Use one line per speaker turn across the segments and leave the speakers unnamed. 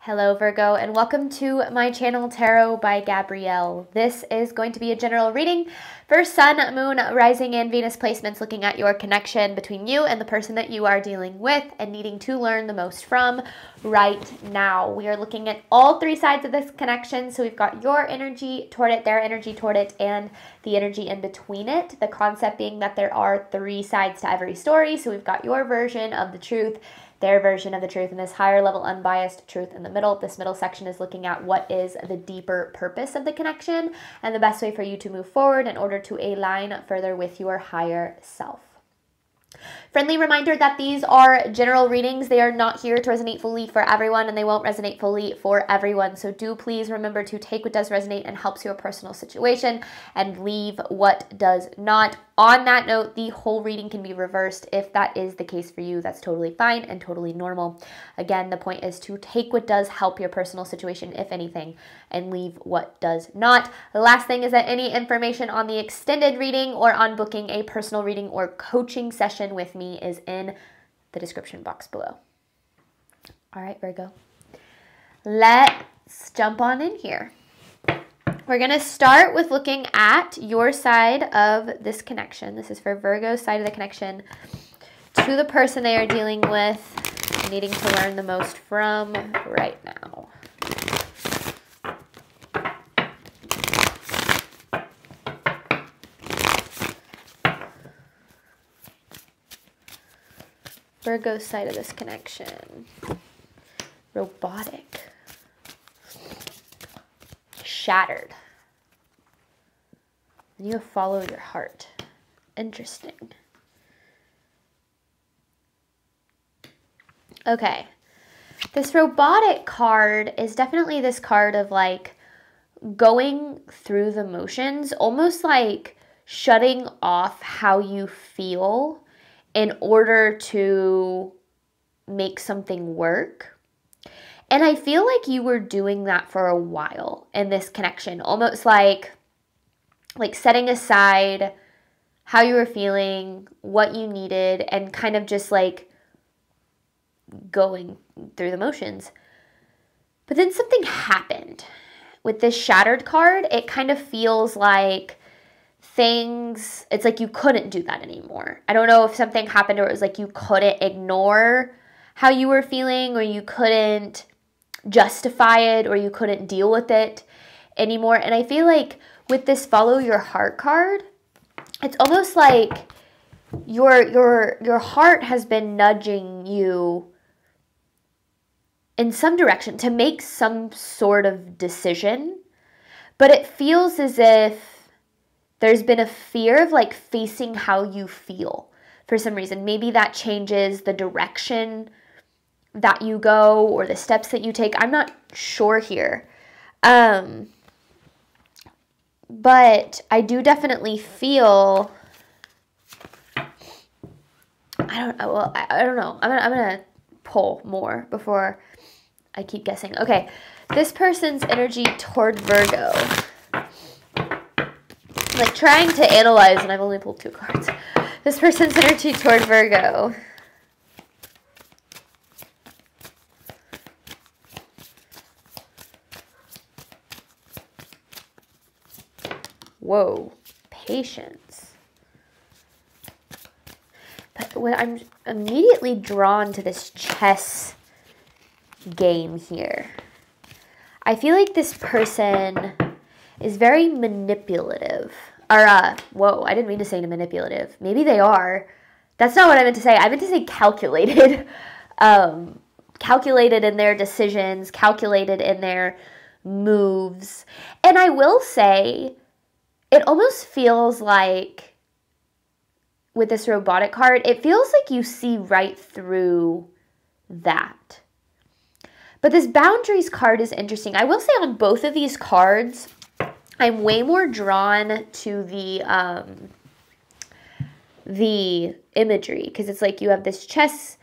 Hello Virgo, and welcome to my channel Tarot by Gabrielle. This is going to be a general reading for Sun, Moon, Rising, and Venus placements, looking at your connection between you and the person that you are dealing with and needing to learn the most from right now. We are looking at all three sides of this connection. So we've got your energy toward it, their energy toward it, and the energy in between it. The concept being that there are three sides to every story. So we've got your version of the truth, their version of the truth, and this higher level unbiased truth in the middle. This middle section is looking at what is the deeper purpose of the connection and the best way for you to move forward in order to align further with your higher self. Friendly reminder that these are general readings. They are not here to resonate fully for everyone, and they won't resonate fully for everyone. So do please remember to take what does resonate and helps your personal situation and leave what does not. On that note, the whole reading can be reversed. If that is the case for you, that's totally fine and totally normal. Again, the point is to take what does help your personal situation, if anything, and leave what does not. The last thing is that any information on the extended reading or on booking a personal reading or coaching session with me is in the description box below. All right, Virgo, let's jump on in here. We're going to start with looking at your side of this connection. This is for Virgo's side of the connection to the person they are dealing with, needing to learn the most from right now. Virgo's side of this connection. Robotic. Shattered. And you follow your heart. Interesting. Okay. This robotic card is definitely this card of like going through the motions, almost like shutting off how you feel in order to make something work. And I feel like you were doing that for a while in this connection, almost like setting aside how you were feeling, what you needed, and kind of just like going through the motions. But then something happened. With this shattered card, it kind of feels like it's like you couldn't do that anymore. I don't know if something happened or it was like you couldn't ignore how you were feeling, or you couldn't justify it, or you couldn't deal with it anymore. And I feel like with this follow your heart card, it's almost like your heart has been nudging you in some direction to make some sort of decision, but it feels as if there's been a fear of like facing how you feel for some reason. Maybe that changes the direction that you go or the steps that you take. I'm not sure here. But I do definitely feel, I don't know. I'm gonna pull more before I keep guessing. Okay, this person's energy toward Virgo. Like trying to analyze, and I've only pulled 2 cards. This person's energy toward Virgo. Whoa, patience. But when I'm immediately drawn to this chess game here, I feel like this person is very manipulative. Or, whoa, I didn't mean to say manipulative. Maybe they are. That's not what I meant to say. I meant to say calculated. Calculated in their decisions, calculated in their moves. And I will say, it almost feels like, with this robotic card, it feels like you see right through that. But this boundaries card is interesting. I will say on both of these cards, I'm way more drawn to the imagery, because it's like you have this chess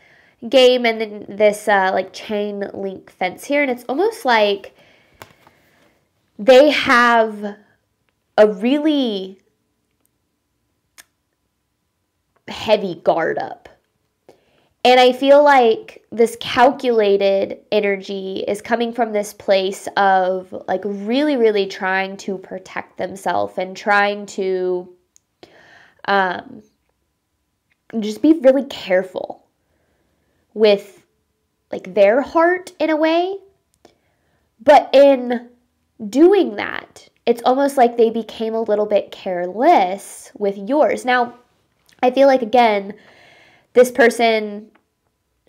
game and then this like chain link fence here, and it's almost like they have a really heavy guard up, And I feel like this calculated energy is coming from this place of like really, really trying to protect themselves and trying to just be really careful with like their heart in a way. But in doing that, it's almost like they became a little bit careless with yours. Now, I feel like, again, this person,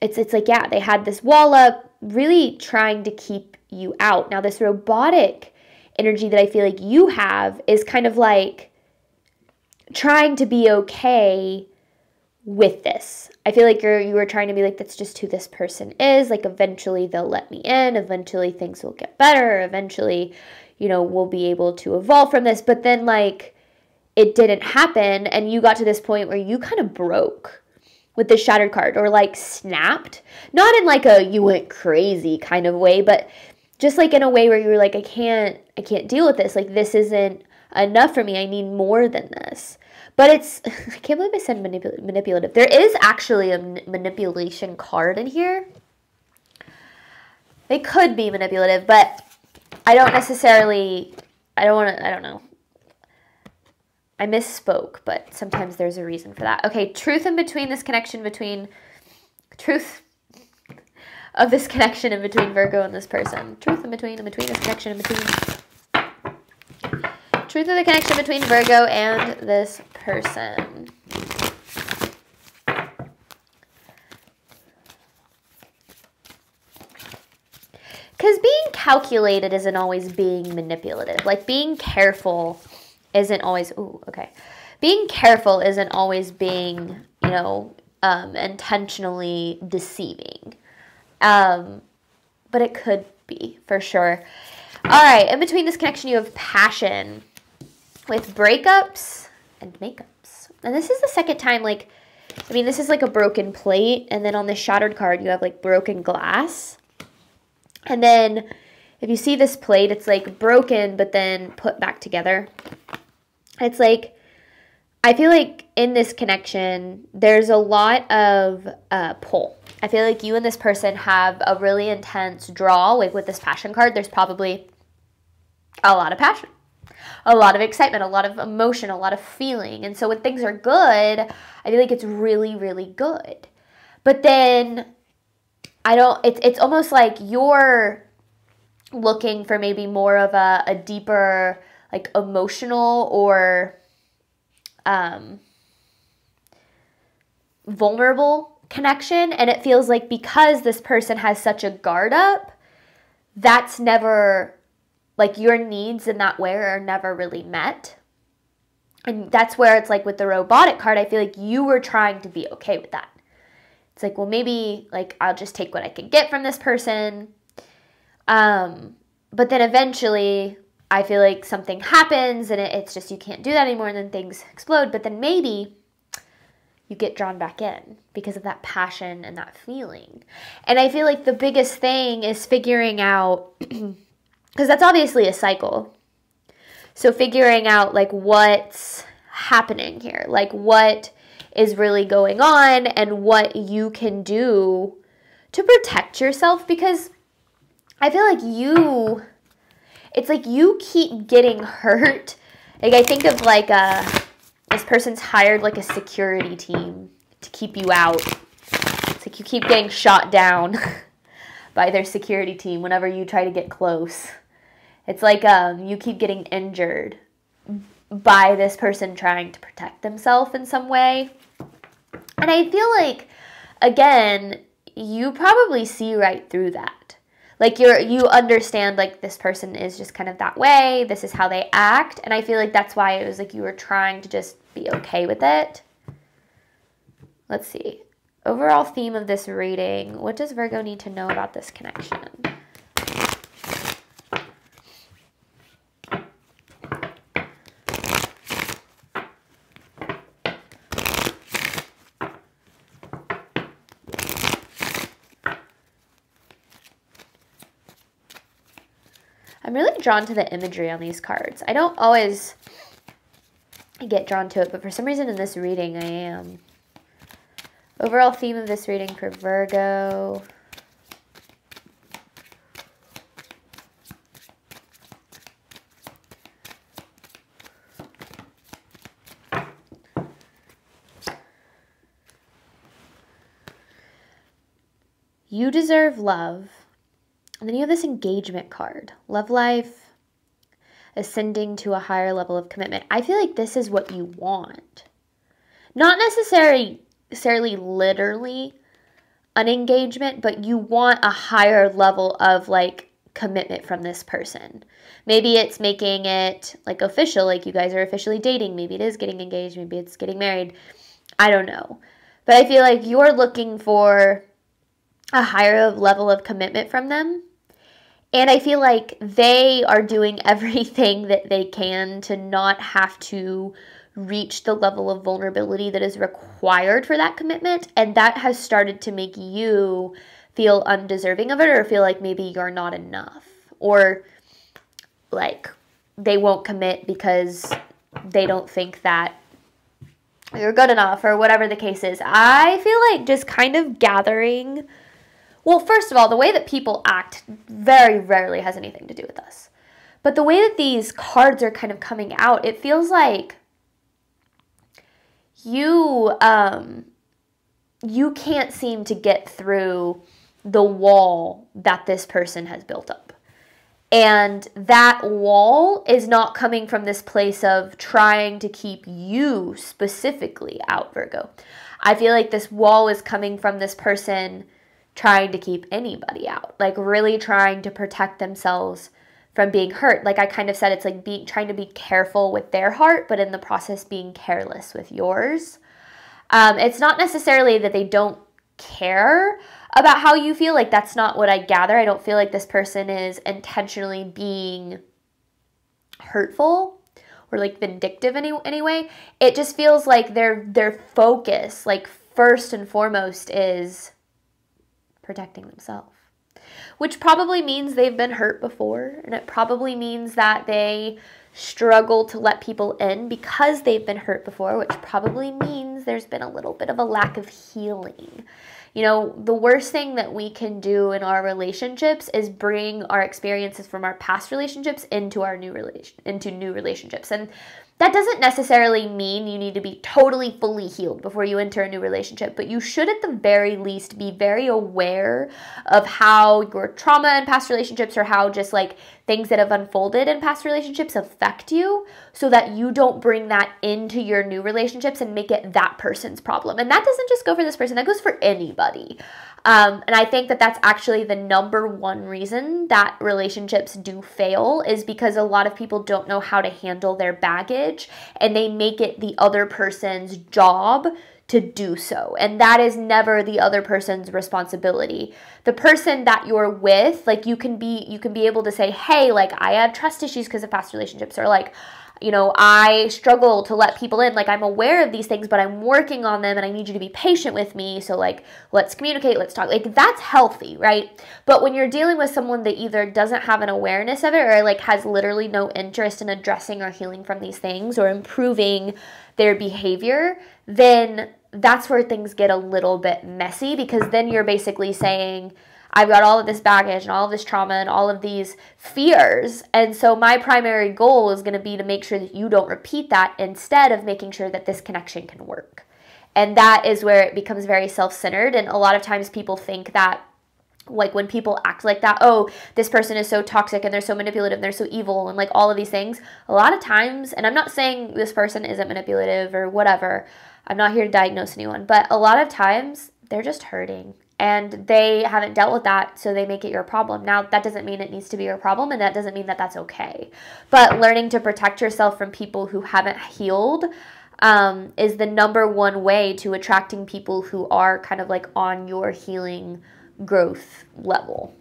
it's like, yeah, they had this wall up, really trying to keep you out. Now, this robotic energy that I feel like you have is kind of like trying to be okay with this. I feel like you were trying to be like, that's just who this person is. Like, eventually they'll let me in. Eventually things will get better. Eventually, we'll be able to evolve from this. But then, like, it didn't happen, and you got to this point where you kind of broke with the Shattered card, or like snapped. Not in like a you went crazy kind of way, but just like in a way where you were like, I can't deal with this. Like, this isn't enough for me. I need more than this. But it's, I can't believe I said manipulative. There is actually a manipulation card in here. They could be manipulative, but I don't know. I misspoke, but sometimes there's a reason for that. Okay, truth of this connection in between Virgo and this person. Truth in between this connection in between. Truth of the connection between Virgo and this person. Because being calculated isn't always being manipulative. Like, being careful isn't always, being careful isn't always being, intentionally deceiving. But it could be, for sure. All right, in between this connection, you have passion with breakups and makeups. And this is the second time, this is like a broken plate. And then on the Shattered card, you have like broken glass. And then if you see this plate, it's like broken, but then put back together. It's like, I feel like in this connection, there's a lot of pull. I feel like you and this person have a really intense draw. Like with this passion card, there's probably a lot of passion, a lot of excitement, a lot of emotion, a lot of feeling. And so when things are good, I feel like it's really, really good. But then it's almost like you're looking for maybe more of a deeper, like emotional or vulnerable connection. And it feels like because this person has such a guard up, that's never, like, your needs in that way are never really met. And that's where it's like with the robotic card, I feel like you were trying to be okay with that. It's like, well, maybe like I'll just take what I can get from this person. But then eventually I feel like something happens and it's just you can't do that anymore, and then things explode. But then maybe you get drawn back in because of that passion and that feeling. And I feel like the biggest thing is figuring out, because that's obviously a cycle. So figuring out like what's happening here, like what is really going on and what you can do to protect yourself, because I feel like it's like you keep getting hurt. Like, I think of like this person's hired like a security team to keep you out. It's like you keep getting shot down by their security team whenever you try to get close. It's like you keep getting injured by this person trying to protect themselves in some way. And I feel like, again, you probably see right through that. Like, you understand, like, this person is just kind of that way. This is how they act. And I feel like that's why it was like you were trying to just be okay with it. Let's see. Overall theme of this reading. What does Virgo need to know about this connection? I'm really drawn to the imagery on these cards. I don't always get drawn to it, but for some reason in this reading I am. Overall theme of this reading for Virgo. You deserve love. And then you have this engagement card. Love life, ascending to a higher level of commitment. I feel like this is what you want. Not necessarily literally an engagement, but you want a higher level of like commitment from this person. Maybe it's making it like official, like you guys are officially dating. Maybe it is getting engaged. Maybe it's getting married. I don't know. But I feel like you're looking for a higher level of commitment from them. And I feel like they are doing everything that they can to not have to reach the level of vulnerability that is required for that commitment. And that has started to make you feel undeserving of it, or feel like maybe you're not enough, or like they won't commit because they don't think that you're good enough, or whatever the case is. I feel like just kind of gathering. Well, first of all, the way that people act very rarely has anything to do with us. But the way that these cards are kind of coming out, it feels like you can't seem to get through the wall that this person has built up. And that wall is not coming from this place of trying to keep you specifically out, Virgo. I feel like this wall is coming from this person trying to keep anybody out, like really trying to protect themselves from being hurt. Like I kind of said, it's like trying to be careful with their heart, but in the process being careless with yours. It's not necessarily that they don't care about how you feel. Like that's not what I gather. I don't feel like this person is intentionally being hurtful or like vindictive anyway. It just feels like their focus, like first and foremost, is protecting themselves, which probably means they've been hurt before, and it probably means that they struggle to let people in because they've been hurt before, which probably means there's been a little bit of a lack of healing. You know, the worst thing that we can do in our relationships is bring our experiences from our past relationships into our new relationships. And that doesn't necessarily mean you need to be totally fully healed before you enter a new relationship, but you should at the very least be very aware of how your trauma in past relationships, or how just like things that have unfolded in past relationships affect you, so that you don't bring that into your new relationships and make it that person's problem. And that doesn't just go for this person, that goes for anybody. And I think that that's actually the number one reason that relationships do fail, is because a lot of people don't know how to handle their baggage, and they make it the other person's job to do so. And that is never the other person's responsibility. The person that you're with, like you can be able to say, hey, like I had trust issues because of past relationships, or like, you know, I struggle to let people in. Like I'm aware of these things, but I'm working on them, and I need you to be patient with me. So like, let's communicate, let's talk. Like that's healthy, right? But when you're dealing with someone that either doesn't have an awareness of it, or like has literally no interest in addressing or healing from these things or improving their behavior, then that's where things get a little bit messy, because then you're basically saying, I've got all of this baggage and all of this trauma and all of these fears. And so my primary goal is going to be to make sure that you don't repeat that, instead of making sure that this connection can work. And that is where it becomes very self-centered. And a lot of times people think that, like when people act like that, oh, this person is so toxic and they're so manipulative and they're so evil and like all of these things. A lot of times, and I'm not saying this person isn't manipulative or whatever, I'm not here to diagnose anyone, but a lot of times they're just hurting. And they haven't dealt with that, so they make it your problem. Now, that doesn't mean it needs to be your problem, and that doesn't mean that that's okay. But learning to protect yourself from people who haven't healed is the number one way to attracting people who are kind of like on your healing growth level.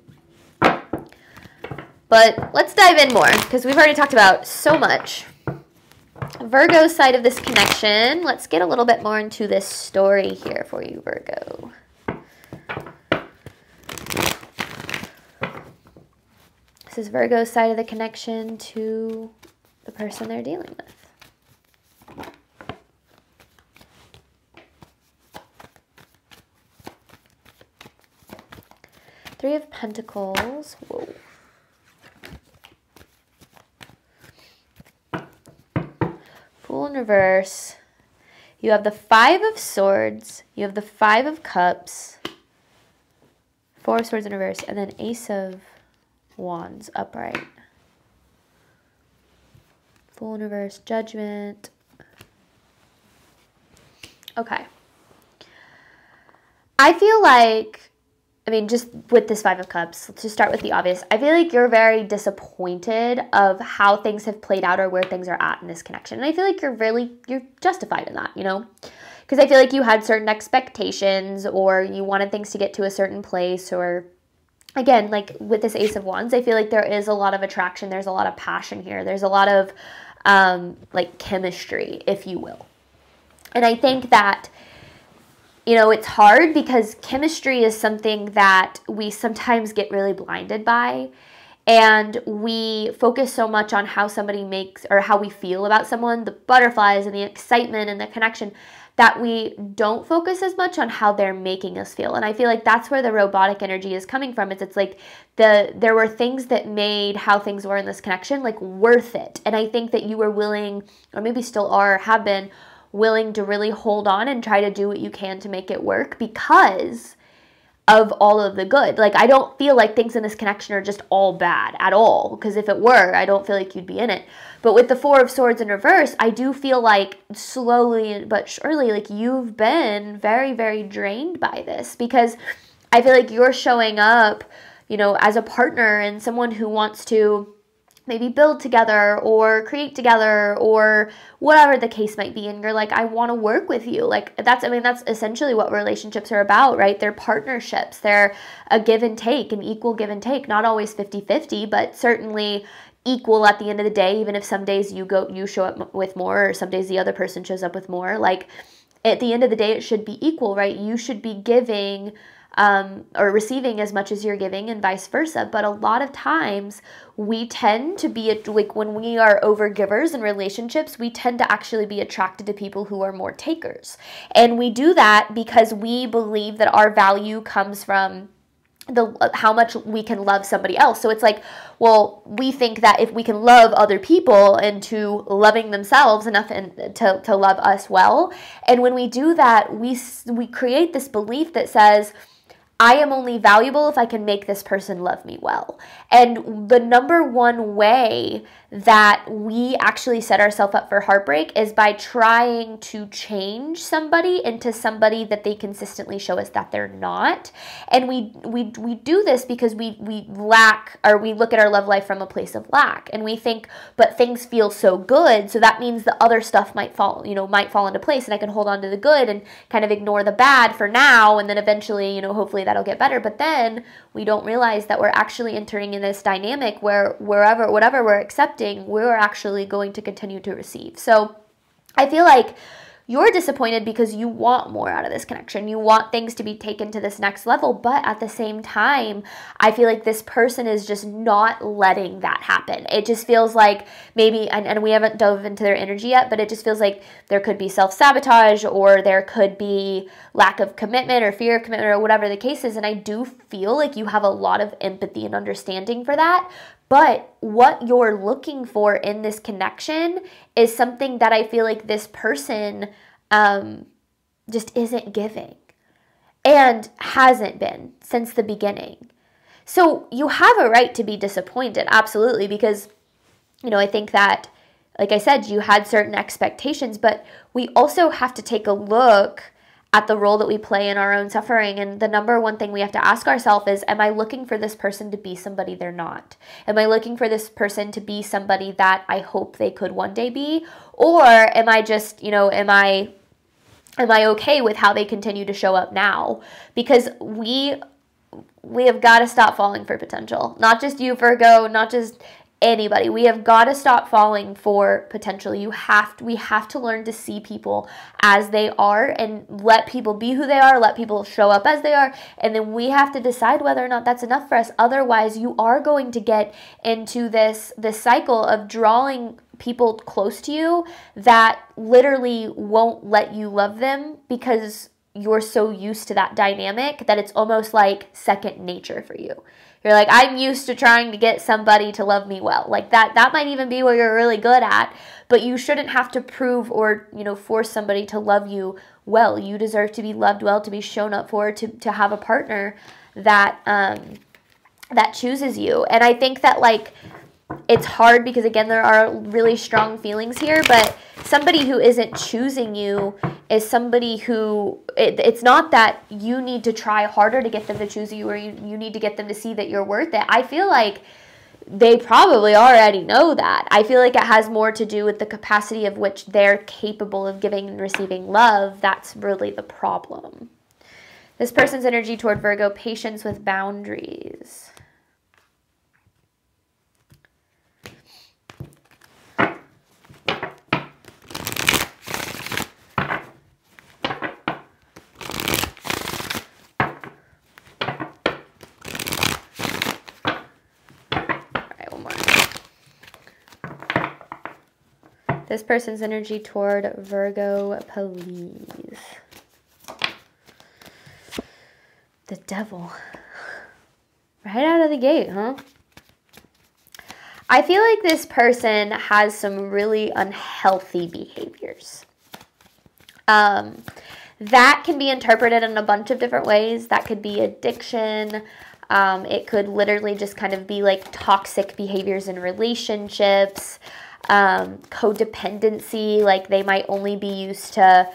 But let's dive in more, because we've already talked about so much. Virgo's side of this connection. Let's get a little bit more into this story here for you, Virgo. This is Virgo's side of the connection to the person they're dealing with. Three of Pentacles. Whoa. Fool in reverse. You have the Five of Swords. You have the Five of Cups. Four of Swords in reverse. And then Ace of Wands upright. Fool in reverse. Judgment. Okay. I feel like, I mean, just with this Five of Cups, let's just start with the obvious. I feel like you're very disappointed of how things have played out or where things are at in this connection. And I feel like you're justified in that, you know? Because I feel like you had certain expectations or you wanted things to get to a certain place, or again, like with this Ace of Wands, I feel like there is a lot of attraction. There's a lot of passion here. There's a lot of like chemistry, if you will. And I think that, you know, it's hard because chemistry is something that we sometimes get really blinded by, and we focus so much on how somebody makes or how we feel about someone, the butterflies and the excitement and the connection, that we don't focus as much on how they're making us feel. And I feel like that's where the robotic energy is coming from. It's like there were things that made how things were in this connection like worth it. And I think that you were willing, or maybe still are, have been willing to really hold on and try to do what you can to make it work because of all of the good. Like, I don't feel like things in this connection are just all bad at all, because if it were, I don't feel like you'd be in it. But with the Four of Swords in reverse, I do feel like slowly but surely, like, you've been very, very drained by this, because I feel like you're showing up, you know, as a partner and someone who wants to maybe build together or create together or whatever the case might be. And you're like, I want to work with you. Like, that's essentially what relationships are about, right? They're partnerships. They're a give and take, an equal give and take, not always 50-50, but certainly equal at the end of the day, even if some days you show up with more or some days the other person shows up with more. Like, at the end of the day, it should be equal, right? You should be giving or receiving as much as you're giving and vice versa. But a lot of times we tend to be, like, when we are over givers in relationships, we tend to actually be attracted to people who are more takers. And we do that because we believe that our value comes from how much we can love somebody else. So it's like, well, we think that if we can love other people into loving themselves enough and to love us well, and when we do that, we create this belief that says, I am only valuable if I can make this person love me well. And the number one way that we actually set ourselves up for heartbreak is by trying to change somebody into somebody that they consistently show us that they're not. And we do this because we lack, or we look at our love life from a place of lack, and we think, but things feel so good, so that means the other stuff might fall into place, and I can hold on to the good and kind of ignore the bad for now, and then eventually, hopefully that'll get better. But then we don't realize that we're actually entering in this dynamic where whatever we're accepting, we're actually going to continue to receive. So I feel like you're disappointed because you want more out of this connection. You want things to be taken to this next level, but at the same time, I feel like this person is just not letting that happen. It just feels like maybe, and we haven't dove into their energy yet, but it just feels like there could be self-sabotage, or there could be lack of commitment or fear of commitment, or whatever the case is. And I do feel like you have a lot of empathy and understanding for that. But what you're looking for in this connection is something that I feel like this person just isn't giving and hasn't been since the beginning. So you have a right to be disappointed, absolutely, because, I think that, like I said, you had certain expectations, but we also have to take a look at the role that we play in our own suffering. And the number one thing we have to ask ourselves is, am I looking for this person to be somebody they're not? Am I looking for this person to be somebody that I hope they could one day be? Or am I just, am I okay with how they continue to show up now? Because we have got to stop falling for potential. Not just you, Virgo, not just anybody. We have got to stop falling for potential. We have to learn to see people as they are and let people be who they are, let people show up as they are, and then we have to decide whether or not that's enough for us. Otherwise, you are going to get into this cycle of drawing people close to you that literally won't let you love them because you're so used to that dynamic that it's almost like second nature for you. You're like, I'm used to trying to get somebody to love me well. Like that might even be what you're really good at, but you shouldn't have to prove or, force somebody to love you well. You deserve to be loved well, to be shown up for, to have a partner that that chooses you. And I think that like it's hard because again there are really strong feelings here, but somebody who isn't choosing you is somebody who it's not that you need to try harder to get them to choose you, or you need to get them to see that you're worth it. I feel like they probably already know that. I feel like it has more to do with the capacity of which they're capable of giving and receiving love. That's really the problem. This person's energy toward Virgo: patience with boundaries. This person's energy toward Virgo, please. The Devil. Right out of the gate, huh? I feel like this person has some really unhealthy behaviors. That can be interpreted in a bunch of different ways. That could be addiction. It could literally just kind of be like toxic behaviors in relationships. Codependency, like they might only be used to,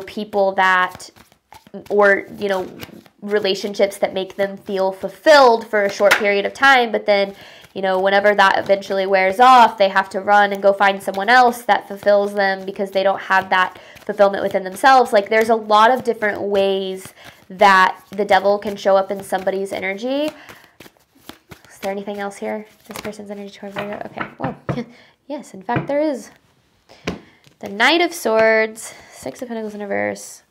people that, or, relationships that make them feel fulfilled for a short period of time, but then, whenever that eventually wears off, they have to run and go find someone else that fulfills them because they don't have that fulfillment within themselves. Like there's a lot of different ways that the devil can show up in somebody's energy. Is there anything else here? This person's energy toward Virgo? Okay, whoa. Yes, in fact, there is. The Knight of Swords, Six of Pentacles in reverse,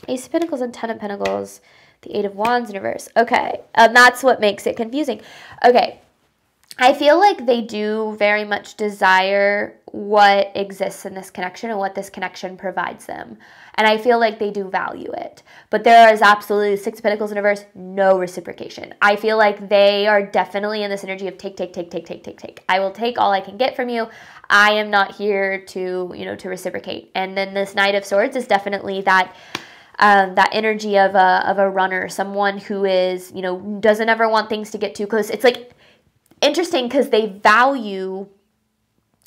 Ace of Pentacles and Ten of Pentacles, the Eight of Wands in reverse. Okay, that's what makes it confusing. Okay, I feel like they do very much desire what exists in this connection and what this connection provides them. And I feel like they do value it. But there is absolutely Six of Pentacles in reverse, no reciprocation. I feel like they are definitely in this energy of take, take, take, take, take, take, take. I will take all I can get from you. I am not here to, to reciprocate. And then this Knight of Swords is definitely that that energy of a runner, someone who is, doesn't ever want things to get too close. It's like interesting because they value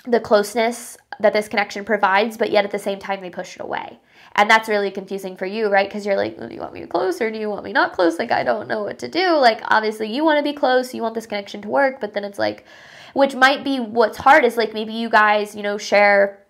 the closeness that this connection provides, but yet at the same time they push it away. And that's really confusing for you, right? Because you're like, do you want me close or do you want me not close? Like, I don't know what to do. Like, obviously you want to be close, you want this connection to work, but then it's like, which might be what's hard is like maybe you guys, share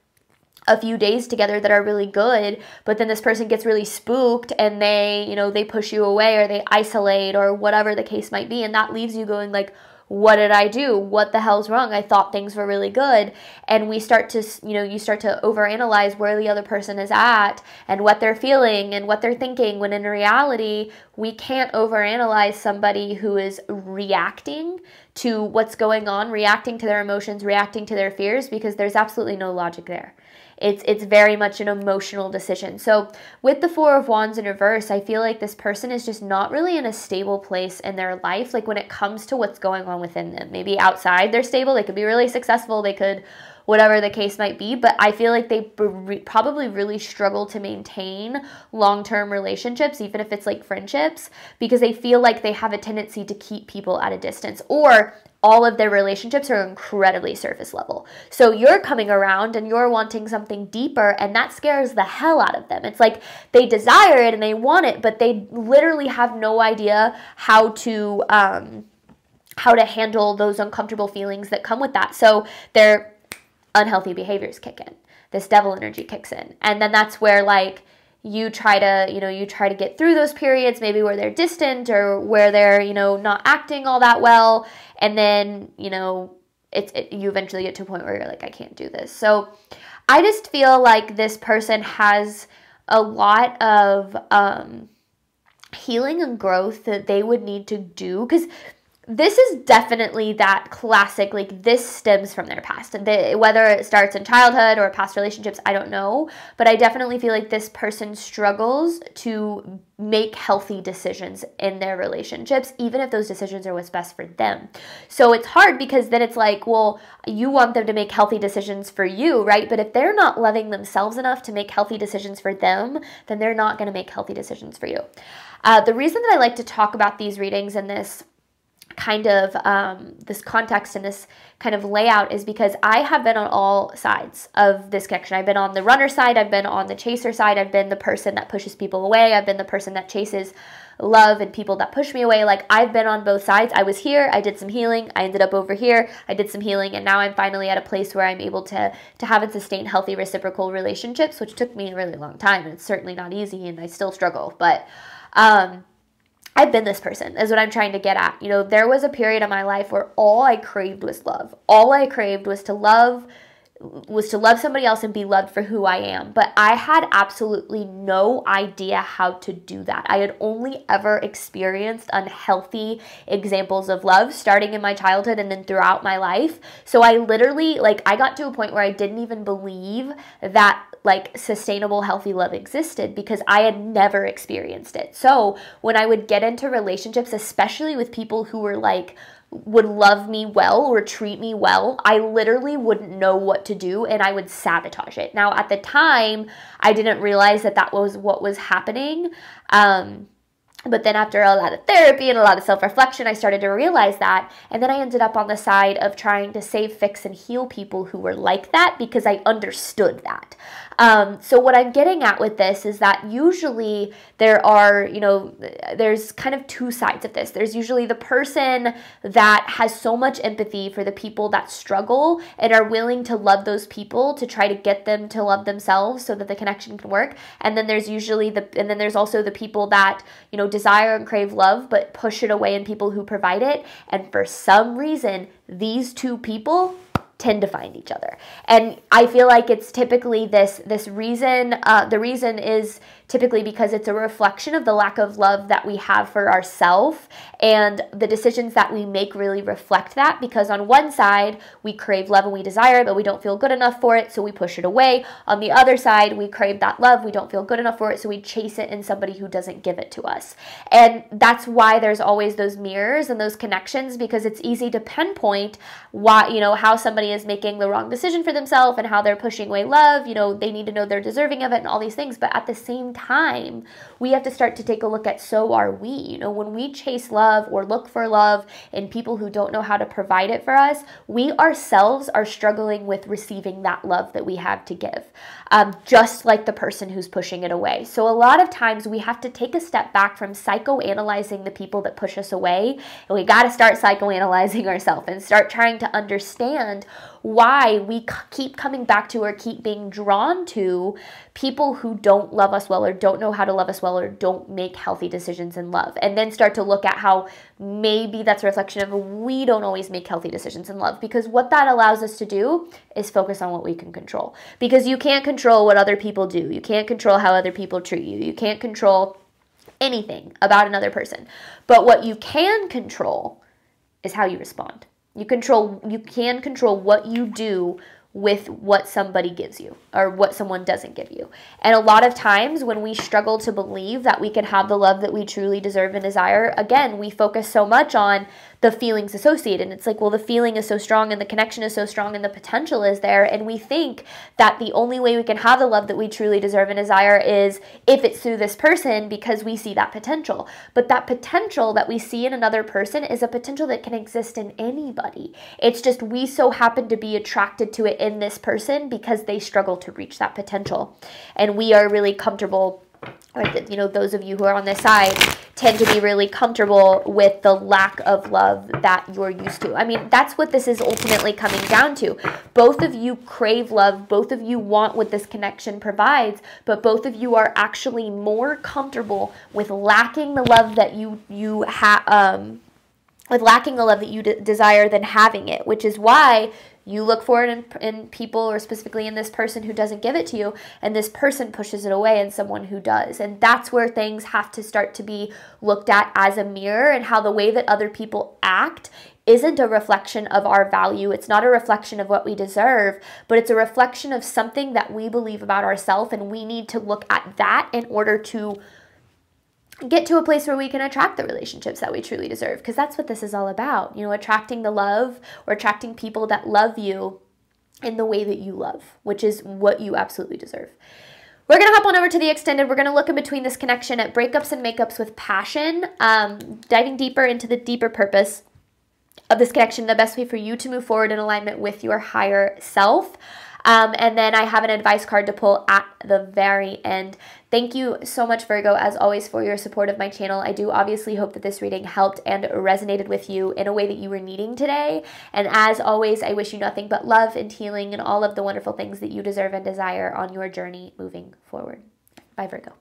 a few days together that are really good, but then this person gets really spooked and they, they push you away or they isolate or whatever the case might be. And that leaves you going like, what did I do? What the hell's wrong? I thought things were really good. And we start to, you start to overanalyze where the other person is at and what they're feeling and what they're thinking, when in reality, we can't overanalyze somebody who is reacting to what's going on, reacting to their emotions, reacting to their fears, because there's absolutely no logic there. It's very much an emotional decision. So with the Four of Wands in reverse, I feel like this person is just not really in a stable place in their life. Like when it comes to what's going on within them, maybe outside they're stable, they could be really successful, they could, whatever the case might be, but I feel like they probably really struggle to maintain long-term relationships, even if it's like friendships, because they feel like they have a tendency to keep people at a distance, or all of their relationships are incredibly surface level. So you're coming around and you're wanting something deeper, and that scares the hell out of them. It's like they desire it and they want it, but they literally have no idea how to handle those uncomfortable feelings that come with that. So their unhealthy behaviors kick in. This devil energy kicks in. And then that's where like you try to get through those periods, maybe where they're distant or where they're, not acting all that well. And then, you eventually get to a point where you're like, I can't do this. So I just feel like this person has a lot of healing and growth that they would need to do, because this is definitely that classic, like this stems from their past. Whether it starts in childhood or past relationships, I don't know. But I definitely feel like this person struggles to make healthy decisions in their relationships, even if those decisions are what's best for them. So it's hard because then it's like, well, you want them to make healthy decisions for you, right? But if they're not loving themselves enough to make healthy decisions for them, then they're not going to make healthy decisions for you. The reason that I like to talk about these readings and this kind of this context and this kind of layout is because I have been on all sides of this connection. I've been on the runner side, I've been on the chaser side, I've been the person that pushes people away, I've been the person that chases love and people that push me away. Like, I've been on both sides. I was here, I did some healing, I ended up over here, I did some healing, and now I'm finally at a place where I'm able to have and sustain healthy reciprocal relationships, which took me a really long time, and it's certainly not easy, and I still struggle, but I've been this person, is what I'm trying to get at. You know, there was a period in my life where all I craved was love. All I craved was to love somebody else and be loved for who I am. But I had absolutely no idea how to do that. I had only ever experienced unhealthy examples of love starting in my childhood and then throughout my life. So I literally, like, I got to a point where I didn't even believe that like sustainable, healthy love existed because I had never experienced it. So when I would get into relationships, especially with people who were like, would love me well or treat me well, I literally wouldn't know what to do and I would sabotage it. Now, at the time, I didn't realize that that was what was happening. But then after a lot of therapy and a lot of self-reflection, I started to realize that. And then I ended up on the side of trying to save, fix, and heal people who were like that because I understood that. So what I'm getting at with this is that usually there are, you know, there's kind of two sides of this. There's usually the person that has so much empathy for the people that struggle and are willing to love those people to try to get them to love themselves so that the connection can work. And then there's there's also the people that, you know, desire and crave love but push it away in people who provide it. And for some reason, these two people tend to find each other. And I feel like it's typically this reason, the reason is typically because it's a reflection of the lack of love that we have for ourselves, and the decisions that we make really reflect that, because on one side, we crave love and we desire it, but we don't feel good enough for it, so we push it away. On the other side, we crave that love, we don't feel good enough for it, so we chase it in somebody who doesn't give it to us. And that's why there's always those mirrors and those connections, because it's easy to pinpoint why, you know, how somebody is making the wrong decision for themselves and how they're pushing away love. You know, they need to know they're deserving of it and all these things. But at the same time, we have to start to take a look at, so are we. You know, when we chase love or look for love in people who don't know how to provide it for us, we ourselves are struggling with receiving that love that we have to give, just like the person who's pushing it away. So a lot of times we have to take a step back from psychoanalyzing the people that push us away, and we got to start psychoanalyzing ourselves and start trying to understand why we keep coming back to or keep being drawn to people who don't love us well or don't know how to love us well or don't make healthy decisions in love. And then start to look at how maybe that's a reflection of we don't always make healthy decisions in love, because what that allows us to do is focus on what we can control. Because you can't control what other people do. You can't control how other people treat you. You can't control anything about another person. But what you can control is how you respond. You can control what you do with what somebody gives you or what someone doesn't give you. And a lot of times when we struggle to believe that we can have the love that we truly deserve and desire, again, we focus so much on the feelings associated. And it's like, well, the feeling is so strong and the connection is so strong and the potential is there. And we think that the only way we can have the love that we truly deserve and desire is if it's through this person, because we see that potential. But that potential that we see in another person is a potential that can exist in anybody. It's just we so happen to be attracted to it in this person because they struggle to reach that potential. And we are really comfortable, or, you know, those of you who are on this side tend to be really comfortable with the lack of love that you're used to. I mean, that's what this is ultimately coming down to. Both of you crave love. Both of you want what this connection provides, but both of you are actually more comfortable with lacking the love that you have, with lacking the love that you desire than having it, which is why You look for it in people, or specifically in this person who doesn't give it to you, and this person pushes it away in someone who does. And that's where things have to start to be looked at as a mirror, and how the way that other people act isn't a reflection of our value. It's not a reflection of what we deserve, but it's a reflection of something that we believe about ourselves, and we need to look at that in order to get to a place where we can attract the relationships that we truly deserve, because that's what this is all about. You know, attracting the love, or attracting people that love you in the way that you love, which is what you absolutely deserve. We're going to hop on over to the extended. We're going to look in between this connection at breakups and makeups with passion, diving deeper into the deeper purpose of this connection, the best way for you to move forward in alignment with your higher self. And then I have an advice card to pull at the very end. Thank you so much, Virgo, as always, for your support of my channel. I do obviously hope that this reading helped and resonated with you in a way that you were needing today. And as always, I wish you nothing but love and healing and all of the wonderful things that you deserve and desire on your journey moving forward. Bye, Virgo.